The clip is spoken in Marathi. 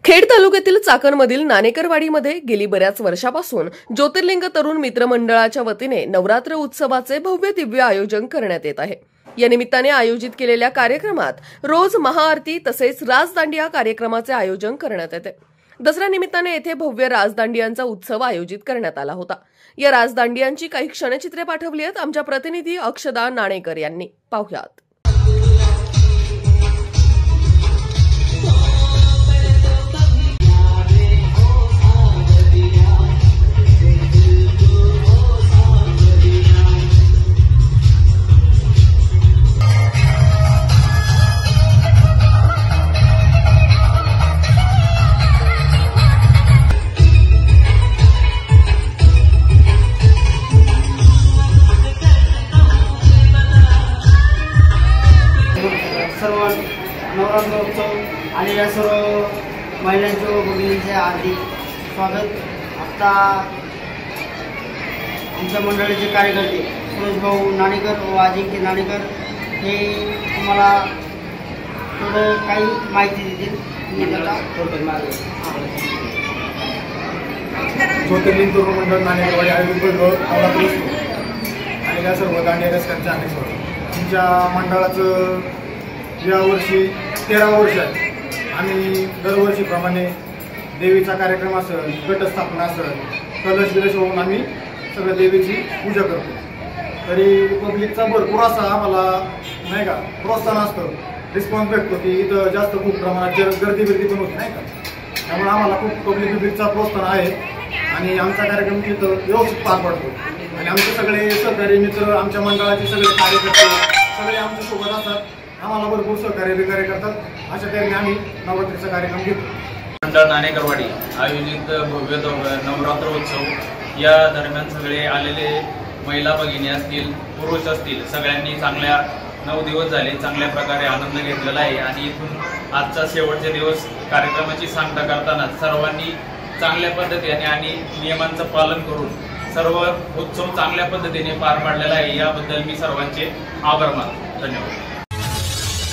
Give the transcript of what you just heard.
खेड तालुक्यातील चाकणमधील नाणेकरवाडीमध्ये गेली बऱ्याच वर्षापासून ज्योतिर्लिंग तरुण मित्र मंडळाच्या वतीने नवरात्र उत्सवाचे भव्य दिव्य आयोजन करण्यात येत आहे। या निमित्ताने आयोजित केलेल्या कार्यक्रमात रोज महाआरती तसेच राजदांडिया कार्यक्रमाचे आयोजन करण्यात येते। दसरा निमित्ताने येथे भव्य राजदांडियांचा उत्सव आयोजित करण्यात आला होता। या राजदांडियांची काही क्षणचित्रे पाठवली आहेत आमच्या प्रतिनिधी अक्षदा नाणेकर यांनी। पाहुयात। सर्व नवरात्र उत्सव आलेल्या सर्व महिलांचे व भगिनींचे हार्दिक स्वागत। आता आमच्या मंडळाचे कार्यकर्ते सुरेश भाऊ नाणेकर व अजिंक्य नाणेकर हे तुम्हाला थोडं काही माहिती देतील। ज्योतिर्लिंग तरुण मंडळ नाणेकरवाडी आयोजित नवरात्र उत्सव आलेल्या सर्व दांडिया रसिकांचे हार्दिक स्वागत। आमच्या मंडळाचं यावर्षी 13 वर्ष आहे। आम्ही दरवर्षीप्रमाणे देवीचा कार्यक्रम असेल, घटस्थापना असेल, कलश बिलश होऊन आम्ही सगळ्या देवीची पूजा करतो। तरी पब्लिकचा भरपूर असा आम्हाला नाही का प्रोत्साहन असतं, रिस्पॉन्स भेटतो की इथं जास्त खूप प्रमाणात गर्दी पण होती नाही का। त्यामुळे आम्हाला खूप पब्लिकचा प्रोत्साहन आहे आणि आमचा कार्यक्रम इथं व्यवस्थित पार पडतो। आणि आमचे सगळे सहकारी मित्र, आमच्या मंडळाचे सगळे कार्यकर्ते सगळे आमच्या सोबत असतात, आम्हाला भरपूर सहकार्य करतात। अशा तऱ्हेने आम्ही नवरात्रीचा कार्यक्रम घेतो। मंडळ नाणेकरवाडी आयोजित भव्य नवरात्र उत्सव या दरम्यान सगळे आलेले महिला भगिनी असतील, पुरुष असतील, सगळ्यांनी चांगल्या 9 दिवस झाले चांगल्या प्रकारे आनंद घेतलेला आहे। आणि इथून आजचा शेवटचे दिवस कार्यक्रमाची सांगता करताना सर्वांनी चांगल्या पद्धतीने आणि नियमांचं पालन करून सर्व उत्सव चांगल्या पद्धतीने पार पाडलेला आहे। याबद्दल मी सर्वांचे आभार मानतो। धन्यवाद।